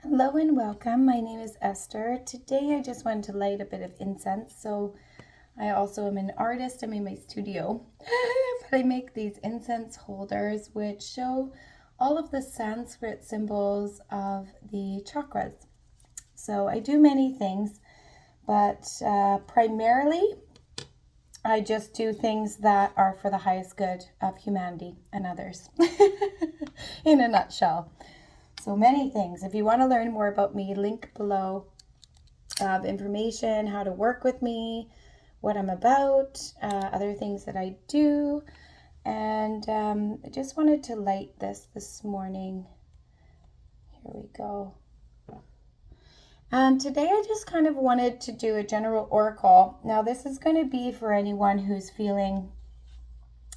Hello and welcome. My name is Esther. Today I just wanted to light a bit of incense. So I also am an artist. I'm in my studio, but I make these incense holders which show all of the Sanskrit symbols of the chakras. So I do many things, but primarily I just do things that are for the highest good of humanity and others in a nutshell. So many things. If you want to learn more about me, link below of information, how to work with me, what I'm about, other things that I do. And I just wanted to light this morning. Here we go. And today I just kind of wanted to do a general oracle. Now this is going to be for anyone who's feeling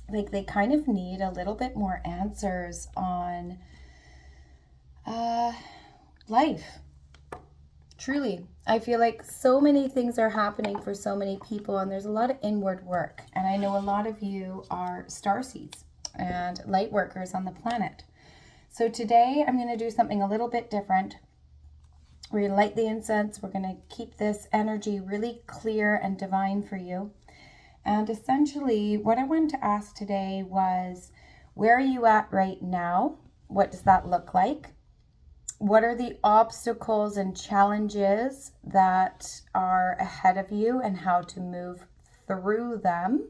like they kind of need a little bit more answers on life. Truly, I feel like so many things are happening for so many people, and there's a lot of inward work. And I know a lot of you are starseeds and light workers on the planet. So today I'm going to do something a little bit different. We're going to light the incense. We're going to keep this energy really clear and divine for you. And essentially, what I wanted to ask today was, where are you at right now? What does that look like? What are the obstacles and challenges that are ahead of you and how to move through them?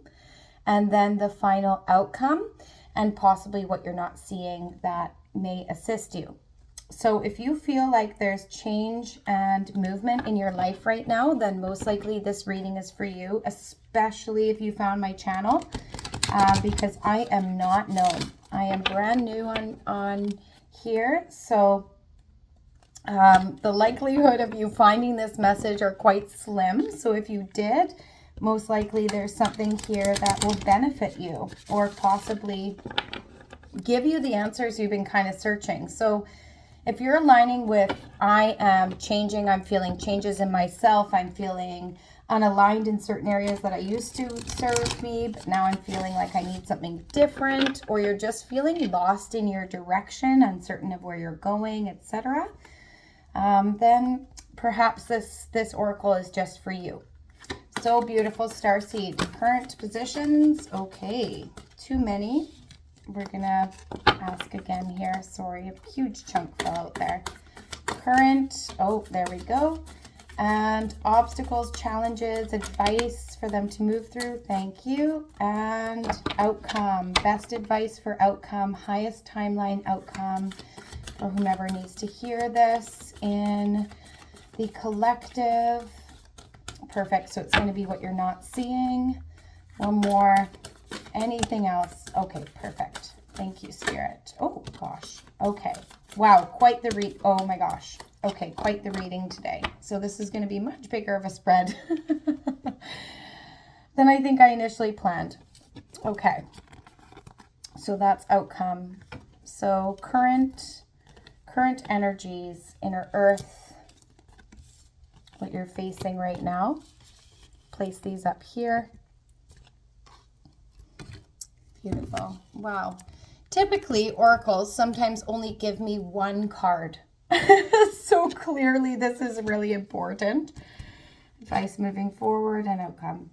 And then the final outcome and possibly what you're not seeing that may assist you. So if you feel like there's change and movement in your life right now, then most likely this reading is for you, especially if you found my channel, because I am not known. I am brand new on here, so the likelihood of you finding this message are quite slim. So if you did, most likely there's something here that will benefit you or possibly give you the answers you've been kind of searching. So if you're aligning with, I am changing, I'm feeling changes in myself, I'm feeling unaligned in certain areas that I used to serve me, but now I'm feeling like I need something different, or you're just feeling lost in your direction, uncertain of where you're going, etc., then perhaps this oracle is just for you. So beautiful, starseed. Current positions. Okay, too many. We're gonna ask again here. Sorry, a huge chunk fell out there. Current. Oh, there we go. And obstacles, challenges, advice for them to move through. Thank you. And outcome. Best advice for outcome. Highest timeline outcome for whomever needs to hear this in the collective. Perfect. So it's going to be what you're not seeing. One more. Anything else? Okay, perfect. Thank you, Spirit. Oh, gosh. Okay. Wow, quite the oh my gosh. Okay, quite the reading today. So this is going to be much bigger of a spread than I think I initially planned. Okay. So that's outcome. So current energies, inner earth, what you're facing right now. Place these up here. Beautiful. Wow. Typically, oracles sometimes only give me one card. So clearly this is really important. Advice moving forward and outcome.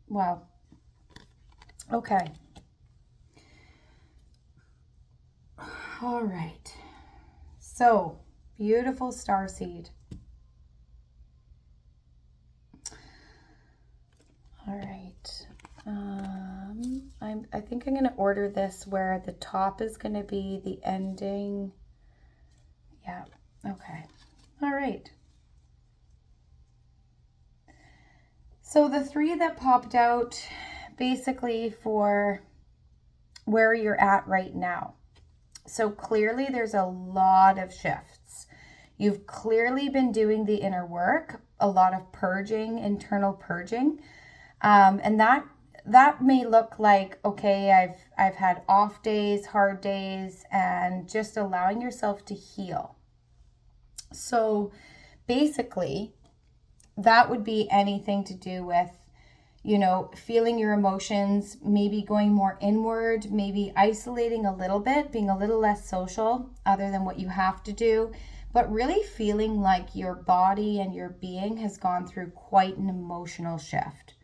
Wow. Okay. All right. So, beautiful starseed. All right. I think I'm going to order this where the top is going to be the ending. Yeah. Okay. All right. So the three that popped out basically for where you're at right now. So clearly there's a lot of shifts. You've clearly been doing the inner work, a lot of purging, internal purging. And that may look like, okay, I've had off days, hard days, and just allowing yourself to heal. So basically, that would be anything to do with feeling your emotions, maybe going more inward, maybe isolating a little bit, being a little less social other than what you have to do, but really feeling like your body and your being has gone through quite an emotional shift.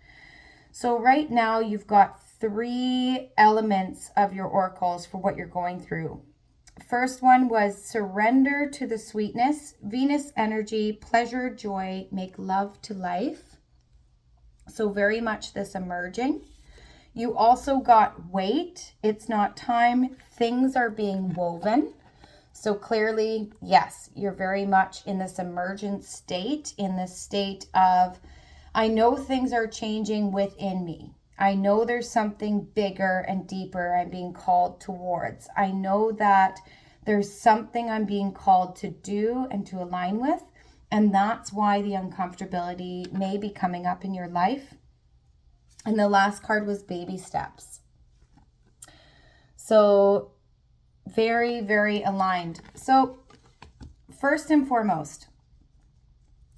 So right now you've got 3 elements of your oracles for what you're going through. First one was surrender to the sweetness, Venus energy, pleasure, joy, make love to life. So very much this emerging. You also got wait, it's not time, things are being woven. So clearly, yes, you're very much in this emergent state, in this state of, I know things are changing within me. I know there's something bigger and deeper I'm being called towards. I know that there's something I'm being called to do and to align with. And that's why the uncomfortability may be coming up in your life. And the last card was baby steps. So very, very aligned. So first and foremost,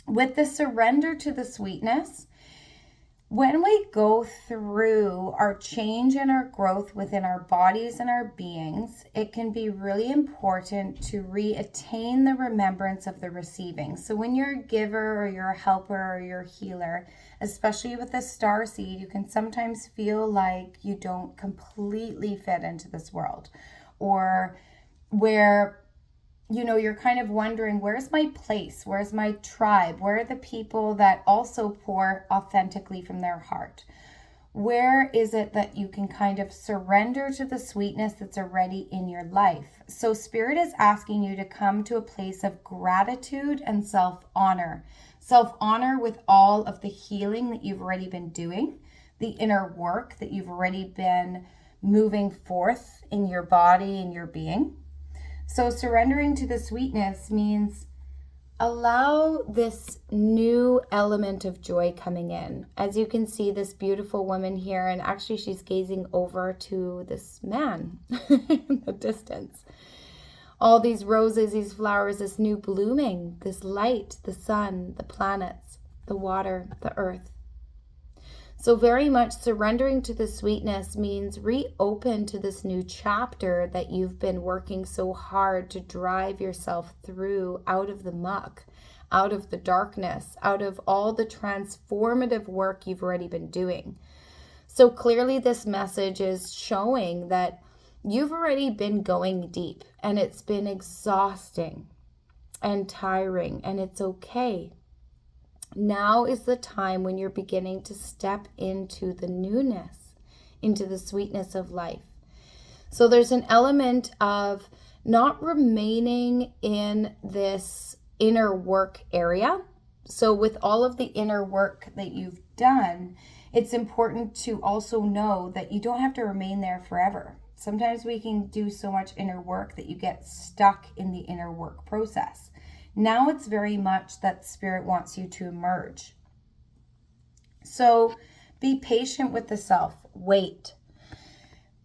with the surrender to the sweetness, when we go through our change and our growth within our bodies and our beings, it can be really important to reattain the remembrance of the receiving. So when you're a giver or you're a helper or you're a healer, especially with the starseed, you can sometimes feel like you don't completely fit into this world, or where you're kind of wondering, where's my place? Where's my tribe? Where are the people that also pour authentically from their heart? Where is it that you can kind of surrender to the sweetness that's already in your life? So Spirit is asking you to come to a place of gratitude and self-honor. Self-honor with all of the healing that you've already been doing, the inner work that you've already been moving forth in your body and your being. So surrendering to the sweetness means allow this new element of joy coming in. As you can see, this beautiful woman here, and actually she's gazing over to this man in the distance. All these roses, these flowers, this new blooming, this light, the sun, the planets, the water, the earth. So very much surrendering to the sweetness means reopen to this new chapter that you've been working so hard to drive yourself through, out of the muck, out of the darkness, out of all the transformative work you've already been doing. So clearly this message is showing that you've already been going deep, and it's been exhausting and tiring, and it's okay. Now is the time when you're beginning to step into the newness, into the sweetness of life. So there's an element of not remaining in this inner work area. So with all of the inner work that you've done, it's important to also know that you don't have to remain there forever. Sometimes we can do so much inner work that you get stuck in the inner work process. Now it's very much that Spirit wants you to emerge. So be patient with the self. Wait.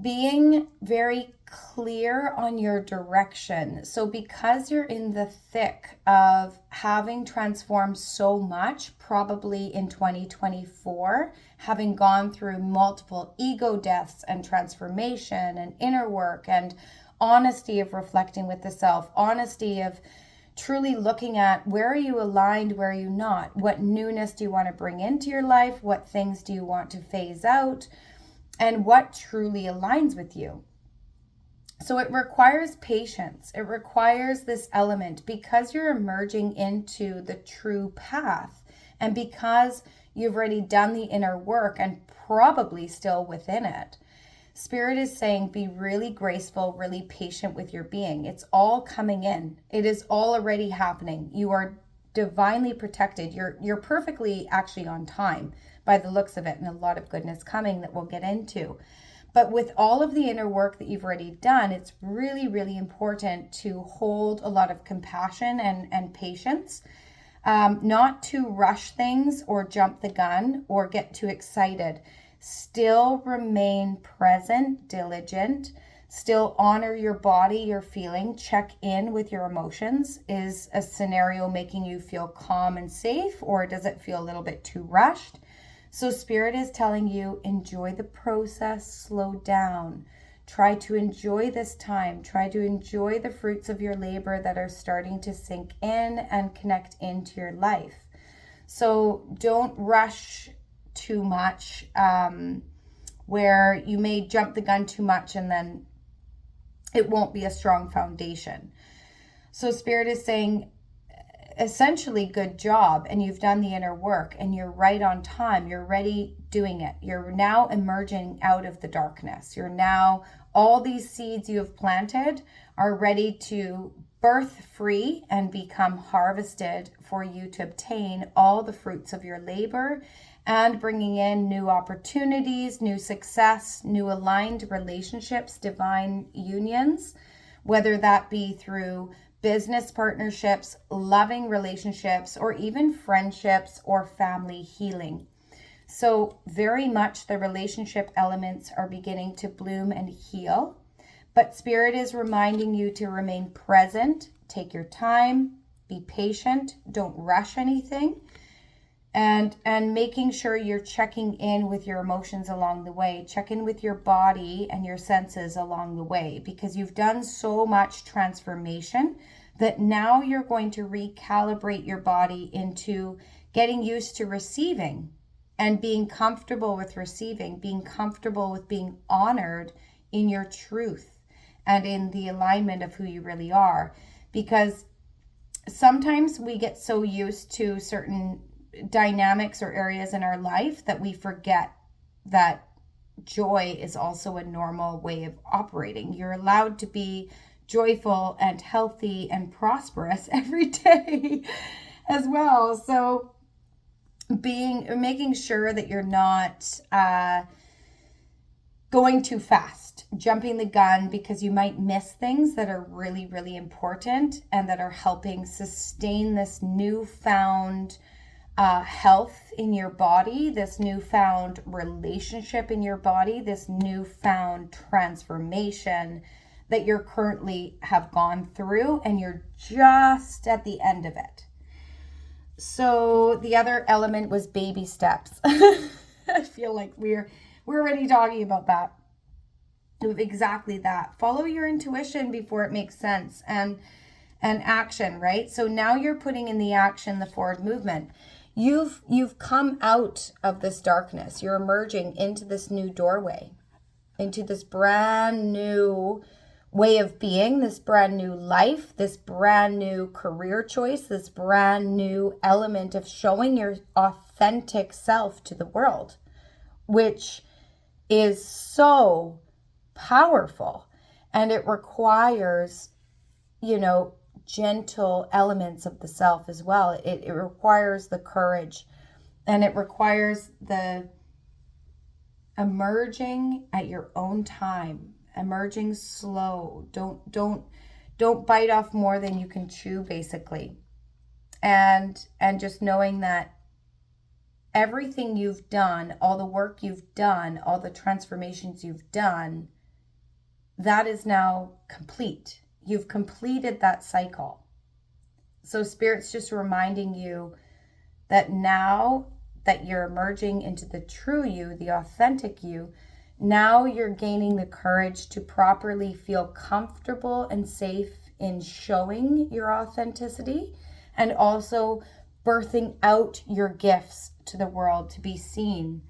Being very clear on your direction. So because you're in the thick of having transformed so much, probably in 2024, having gone through multiple ego deaths and transformation and inner work and honesty of reflecting with the self, honesty of truly looking at where are you aligned, where are you not? What newness do you want to bring into your life? What things do you want to phase out? And what truly aligns with you? So it requires patience. It requires this element because you're emerging into the true path. And because you've already done the inner work and probably still within it, Spirit is saying, be really graceful, really patient with your being. It's all coming in. It is all already happening. You are divinely protected. You're perfectly actually on time by the looks of it, and a lot of goodness coming that we'll get into. But with all of the inner work that you've already done, it's really, really important to hold a lot of compassion and patience, not to rush things or jump the gun or get too excited. Still remain present, diligent, still honor your body, your feeling, check in with your emotions. Is a scenario making you feel calm and safe, or does it feel a little bit too rushed? So Spirit is telling you, enjoy the process, slow down. Try to enjoy this time. Try to enjoy the fruits of your labor that are starting to sink in and connect into your life. So don't rush too much, where you may jump the gun too much and then it won't be a strong foundation. So Spirit is saying, essentially, good job, and you've done the inner work and you're right on time. You're ready doing it. You're now emerging out of the darkness. You're now, all these seeds you have planted are ready to birth free and become harvested for you to obtain all the fruits of your labor, and bringing in new opportunities, new success, new aligned relationships, divine unions, whether that be through business partnerships, loving relationships, or even friendships or family healing. So very much the relationship elements are beginning to bloom and heal. But Spirit is reminding you to remain present, take your time, be patient, don't rush anything, and making sure you're checking in with your emotions along the way. Check in with your body and your senses along the way, because you've done so much transformation that now you're going to recalibrate your body into getting used to receiving and being comfortable with receiving, being comfortable with being honored in your truth and in the alignment of who you really are. Because sometimes we get so used to certain dynamics or areas in our life that we forget that joy is also a normal way of operating. You're allowed to be joyful and healthy and prosperous every day as well. So making sure that you're not going too fast, jumping the gun, because you might miss things that are really, really important and that are helping sustain this newfound health in your body, this newfound relationship in your body, this newfound transformation that you're currently have gone through, and you're just at the end of it. So the other element was baby steps. I feel like we're already talking about that. Exactly that. Follow your intuition before it makes sense, and action, right? So now you're putting in the action, the forward movement. You've come out of this darkness. You're emerging into this new doorway, into this brand new way of being, this brand new life, this brand new career choice, this brand new element of showing your authentic self to the world, which is so powerful. And it requires, gentle elements of the self as well. It requires the courage, and it requires the emerging at your own time, emerging slow. Don't bite off more than you can chew, basically. And just knowing that everything you've done, all the work you've done, all the transformations you've done, that is now complete. You've completed that cycle. So Spirit's just reminding you that now that you're emerging into the true you, the authentic you, now you're gaining the courage to properly feel comfortable and safe in showing your authenticity, and also birthing out your gifts to the world to be seen.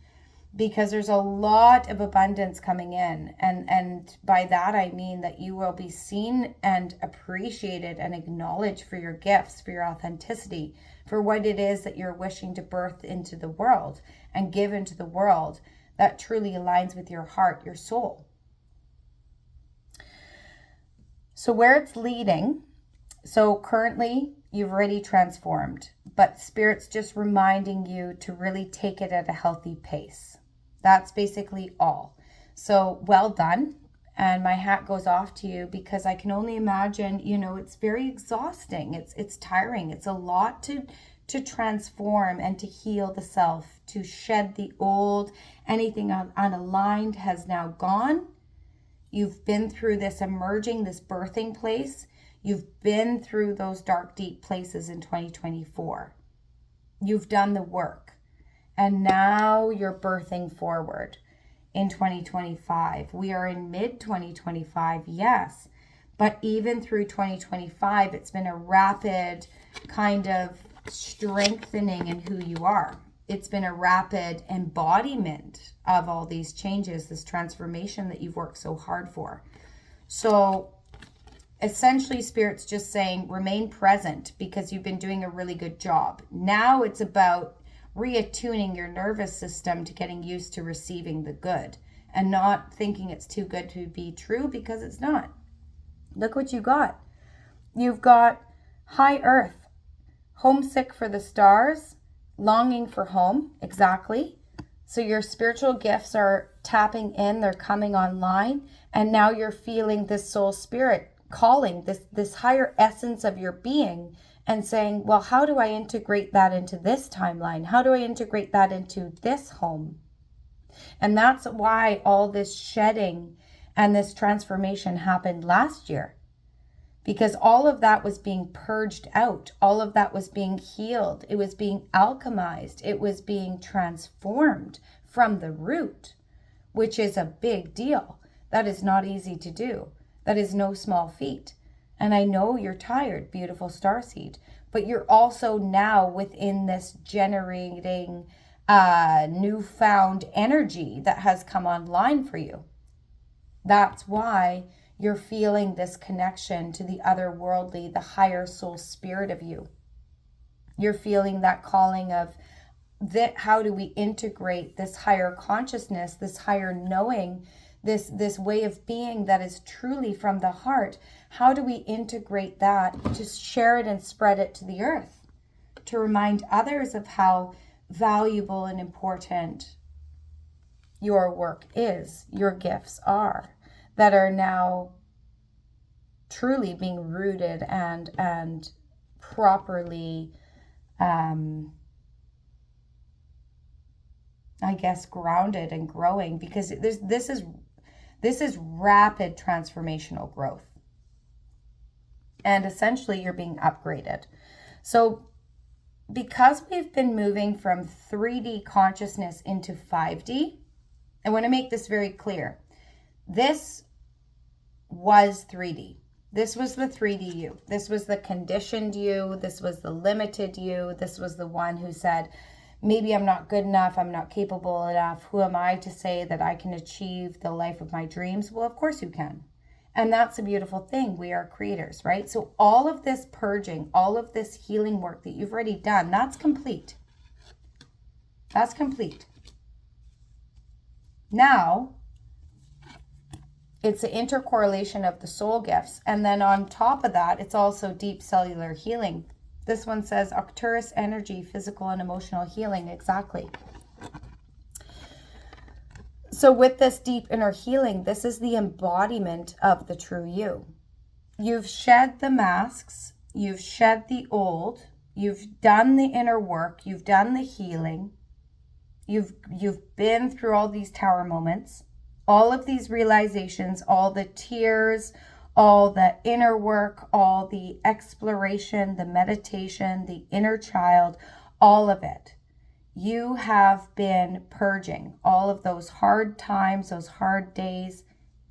Because there's a lot of abundance coming in. And by that, I mean that you will be seen and appreciated and acknowledged for your gifts, for your authenticity, for what it is that you're wishing to birth into the world and give into the world that truly aligns with your heart, your soul. So where it's leading, so currently you've already transformed, but Spirit's just reminding you to really take it at a healthy pace. That's basically all. So well done. And my hat goes off to you, because I can only imagine, it's very exhausting. It's tiring. It's a lot to transform and to heal the self, to shed the old. Anything unaligned has now gone. You've been through this emerging, this birthing place. You've been through those dark, deep places in 2024. You've done the work. And now you're birthing forward in 2025. We are in mid-2025, yes. But even through 2025, it's been a rapid kind of strengthening in who you are. It's been a rapid embodiment of all these changes, this transformation that you've worked so hard for. So essentially, Spirit's just saying, remain present because you've been doing a really good job. Now it's about reattuning your nervous system to getting used to receiving the good and not thinking it's too good to be true, because it's not. Look what you got. You've got high earth, homesick for the stars, longing for home. Exactly. So your spiritual gifts are tapping in, they're coming online, and now you're feeling this soul spirit calling, this higher essence of your being, and saying, well, how do I integrate that into this timeline? How do I integrate that into this home? And that's why all this shedding and this transformation happened last year, because all of that was being purged out. All of that was being healed. It was being alchemized. It was being transformed from the root, which is a big deal. That is not easy to do. That is no small feat. And I know you're tired, beautiful starseed, but you're also now within this generating newfound energy that has come online for you. That's why you're feeling this connection to the otherworldly, the higher soul spirit of you. You're feeling that calling of that. How do we integrate this higher consciousness, this higher knowing, this way of being that is truly from the heart? How do we integrate that to share it and spread it to the earth, to remind others of how valuable and important your work is, your gifts are, that are now truly being rooted and properly, I guess, grounded and growing, because this is rapid transformational growth. And essentially you're being upgraded. So because we've been moving from 3D consciousness into 5D, I want to make this very clear. This was 3D. This was the 3D you. This was the conditioned you. This was the limited you. This was the one who said, maybe I'm not good enough. I'm not capable enough. Who am I to say that I can achieve the life of my dreams? Well, of course you can. And that's a beautiful thing. We are creators, right? So all of this purging, all of this healing work that you've already done, that's complete. That's complete. Now, it's the intercorrelation of the soul gifts. And then on top of that, it's also deep cellular healing. This one says Arcturus energy, physical and emotional healing. Exactly. So with this deep inner healing, this is the embodiment of the true you. You've shed the masks. You've shed the old. You've done the inner work. You've done the healing. You've been through all these tower moments, all of these realizations, all the tears, all the inner work, all the exploration, the meditation, the inner child, all of it. You have been purging all of those hard times, those hard days,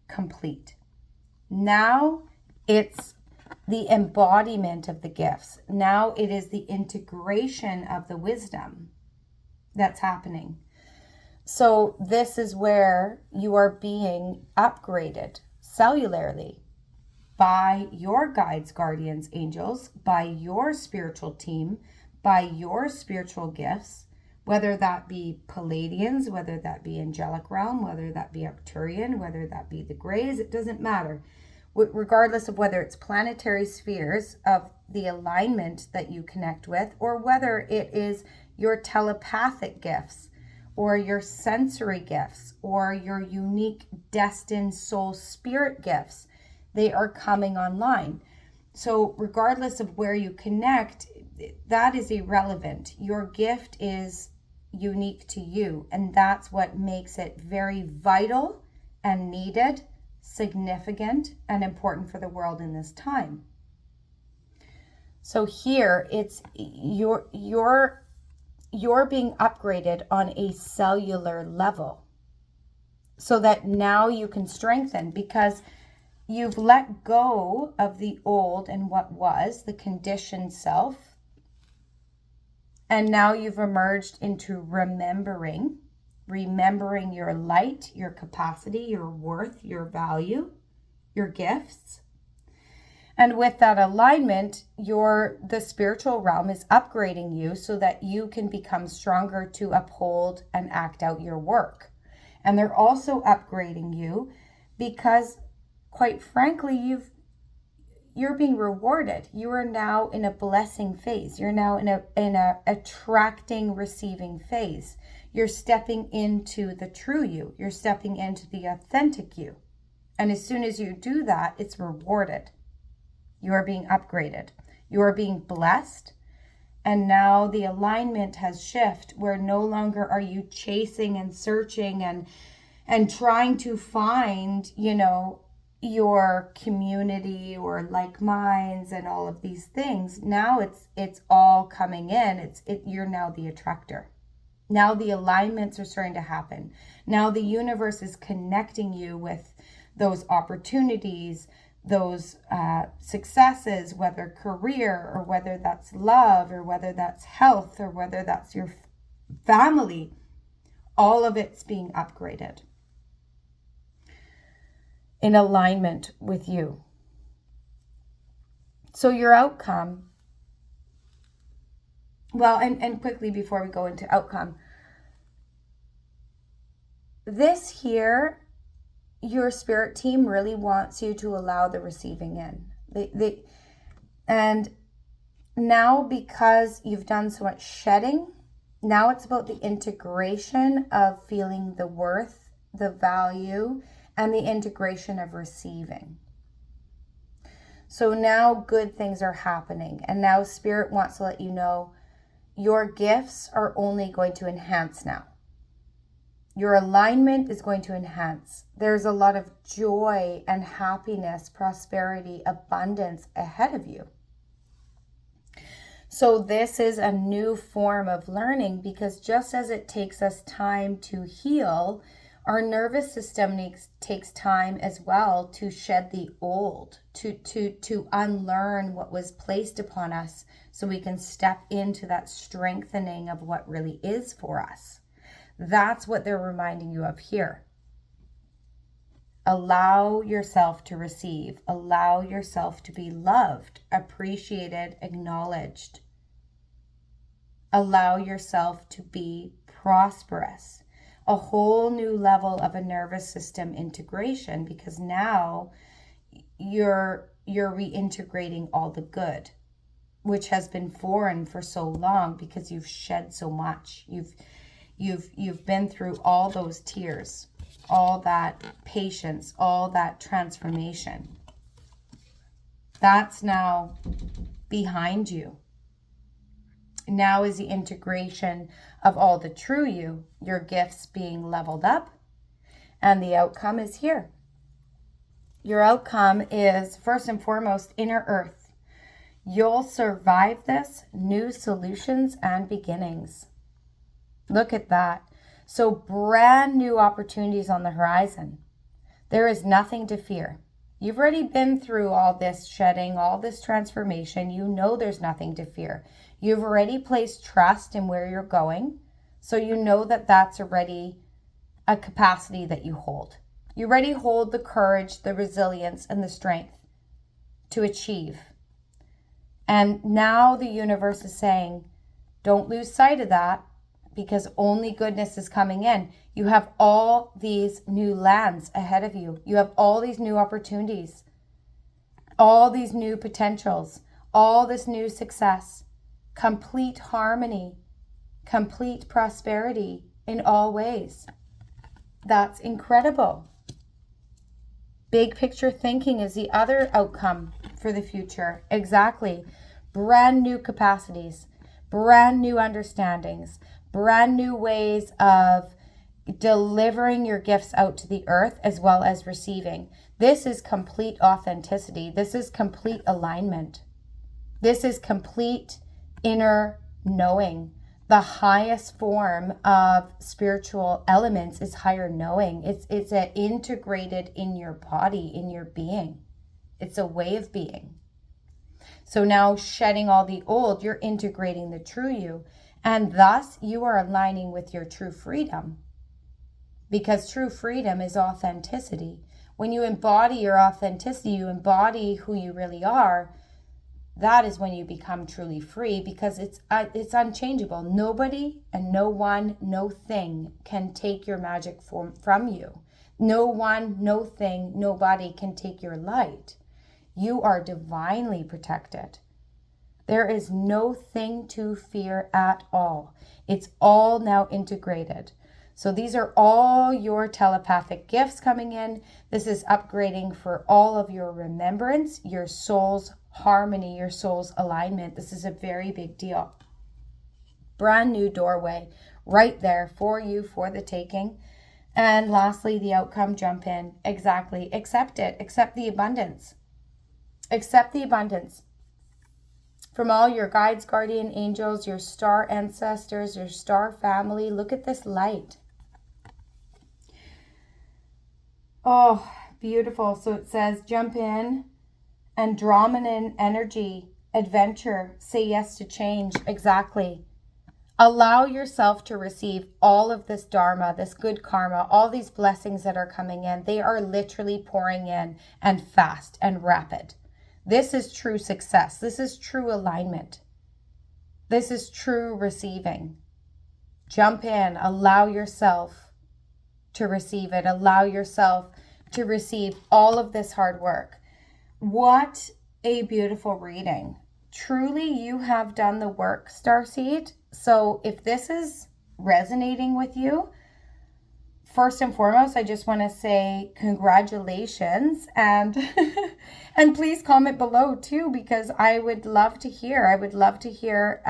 complete. Now it's the embodiment of the gifts. Now it is the integration of the wisdom that's happening. So this is where you are being upgraded cellularly by your guides, guardians, angels, by your spiritual team, by your spiritual gifts, whether that be Palladians, whether that be angelic realm, whether that be Arcturian, whether that be the Greys, it doesn't matter. Regardless of whether it's planetary spheres of the alignment that you connect with, or whether it is your telepathic gifts, or your sensory gifts, or your unique destined soul spirit gifts, they are coming online. So regardless of where you connect, that is irrelevant. Your gift is unique to you, and that's what makes it very vital and needed, significant, and important for the world in this time. So here it's your you're being upgraded on a cellular level so that now you can strengthen, because you've let go of the old and what was, the conditioned self. And now you've emerged into remembering your light, your capacity, your worth, your value, your gifts. And with that alignment, the spiritual realm is upgrading you so that you can become stronger to uphold and act out your work. And they're also upgrading you because, quite frankly, you're being rewarded. You are now in a blessing phase. You're now in a attracting, receiving phase. You're stepping into the true you. You're stepping into the authentic you. And as soon as you do that, it's rewarded. You are being upgraded. You are being blessed. And now the alignment has shifted, where no longer are you chasing and searching and trying to find, your community or like minds and all of these things. Now it's all coming in. You're now the attractor. Now the alignments are starting to happen. Now the universe is connecting you with those opportunities, those successes, whether career or whether that's love or whether that's health or whether that's your family. All of it's being upgraded in alignment with you. So your outcome, and quickly before we go into outcome, this here, your spirit team really wants you to allow the receiving in. And now, because you've done so much shedding, now it's about the integration of feeling the worth, the value, and the integration of receiving. So now good things are happening. And now Spirit wants to let you know your gifts are only going to enhance now. Your alignment is going to enhance. There's a lot of joy and happiness, prosperity, abundance ahead of you. So this is a new form of learning, because just as it takes us time to heal, our nervous system takes time as well to shed the old, to unlearn what was placed upon us so we can step into that strengthening of what really is for us. That's what they're reminding you of here. Allow yourself to receive. Allow yourself to be loved, appreciated, acknowledged. Allow yourself to be prosperous. A whole new level of a nervous system integration, because now you're reintegrating all the good, which has been foreign for so long because you've shed so much. You've been through all those tears, all that patience, all that transformation. That's now behind you. Now is the integration of all the true you, your gifts being leveled up, and the outcome is here. Your outcome is, first and foremost, inner earth. You'll survive this, new solutions and beginnings. Look at that. So brand new opportunities on the horizon. There is nothing to fear. You've already been through all this shedding, all this transformation. You know there's nothing to fear. You've already placed trust in where you're going. So you know that that's already a capacity that you hold. You already hold the courage, the resilience, and the strength to achieve. And now the universe is saying, don't lose sight of that, because only goodness is coming in. You have all these new lands ahead of you. You have all these new opportunities, all these new potentials, all this new success, complete harmony, complete prosperity in all ways. That's incredible. Big picture thinking is the other outcome for the future. Exactly. Brand new capacities, brand new understandings, brand new ways of delivering your gifts out to the earth as well as receiving. This is complete authenticity. This is complete alignment. This is complete inner knowing the highest form of spiritual elements is higher knowing. It's integrated in your body, in your being. It's a way of being. So now shedding all the old, you're integrating the true you. And thus you are aligning with your true freedom. Because true freedom is authenticity. When you embody your authenticity, you embody who you really are. That is when you become truly free, because it's unchangeable. Nobody and no one, no thing can take your magic from you. No one, no thing, nobody can take your light. You are divinely protected. There is no thing to fear at all. It's all now integrated. So these are all your telepathic gifts coming in. This is upgrading for all of your remembrance, your soul's harmony, your soul's alignment. This is a very big deal. Brand new doorway right there for you, for the taking. And lastly, the outcome, jump in. Exactly. Accept it. Accept the abundance. Accept the abundance from all your guides, guardian angels, your star ancestors, your star family. Look at this light. Oh, beautiful. So it says, jump in. Andromedan energy, adventure, say yes to change. Exactly. Allow yourself to receive all of this dharma, this good karma, all these blessings that are coming in. They are literally pouring in, and fast and rapid. This is true success. This is true alignment. This is true receiving. Jump in. Allow yourself to receive it. Allow yourself to receive all of this hard work. What a beautiful reading. Truly, you have done the work, Starseed. So if this is resonating with you, first and foremost, I just want to say congratulations, and and please comment below too, because I would love to hear. I would love to hear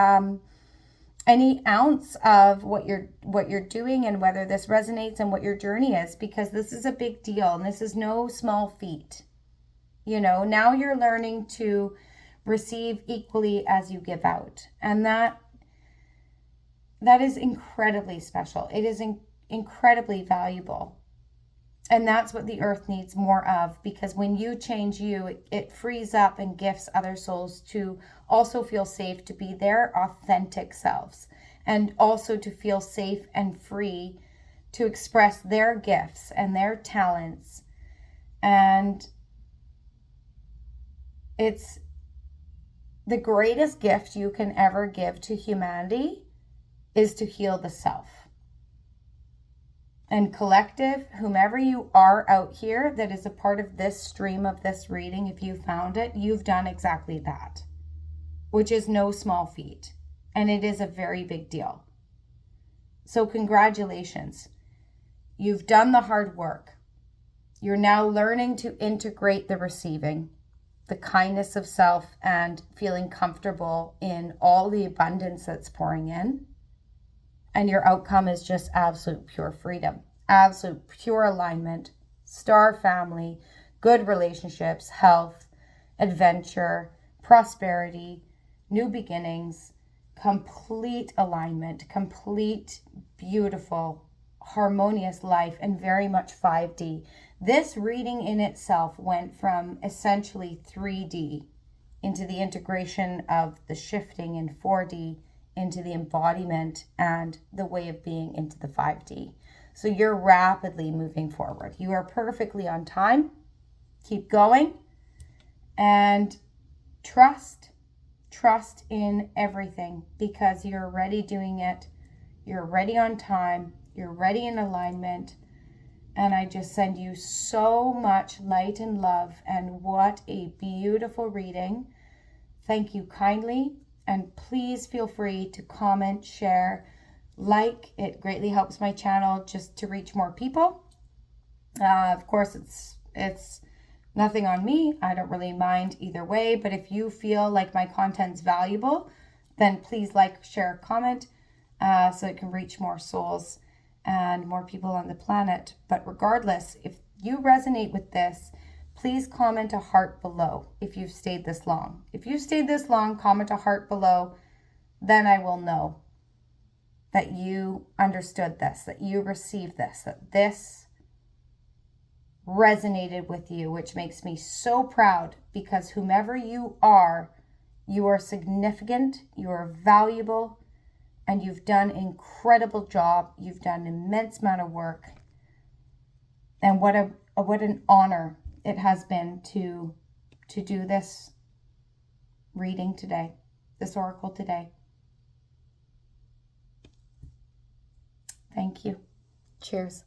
any ounce of what you're doing and whether this resonates and what your journey is, because this is a big deal and this is no small feat. You know, now you're learning to receive equally as you give out. And that is incredibly special. It is incredibly valuable. And that's what the earth needs more of, because when you change you, it frees up and gifts other souls to also feel safe to be their authentic selves, and also to feel safe and free to express their gifts and their talents. And it's the greatest gift you can ever give to humanity is to heal the self. And collective, whomever you are out here that is a part of this stream of this reading, if you found it, you've done exactly that, which is no small feat. And it is a very big deal. So congratulations. You've done the hard work. You're now learning to integrate the receiving, the kindness of self, and feeling comfortable in all the abundance that's pouring in. And your outcome is just absolute pure freedom, absolute pure alignment, star family, good relationships, health, adventure, prosperity, new beginnings, complete alignment, complete, beautiful, harmonious life, and very much 5D. This reading in itself went from essentially 3D into the integration of the shifting in 4D, into the embodiment and the way of being into the 5D. So you're rapidly moving forward. You are perfectly on time. Keep going and trust in everything, because you're already doing it. You're already on time. You're ready in alignment. And I just send you so much light and love. And what a beautiful reading. Thank you kindly. And please feel free to comment, share, like. It greatly helps my channel just to reach more people. Of course, it's nothing on me. I don't really mind either way. But if you feel like my content's valuable, then please like, share, comment, so it can reach more souls and more people on the planet. But regardless, if you resonate with this, please comment a heart below if you've stayed this long. If you've stayed this long, comment a heart below, then I will know. that you understood this, that you received this, that this resonated with you, which makes me so proud, because whomever you are significant, you are valuable, and you've done an incredible job. You've done an immense amount of work. And what an honor it has been to do this reading today, this oracle today. Thank you. Cheers.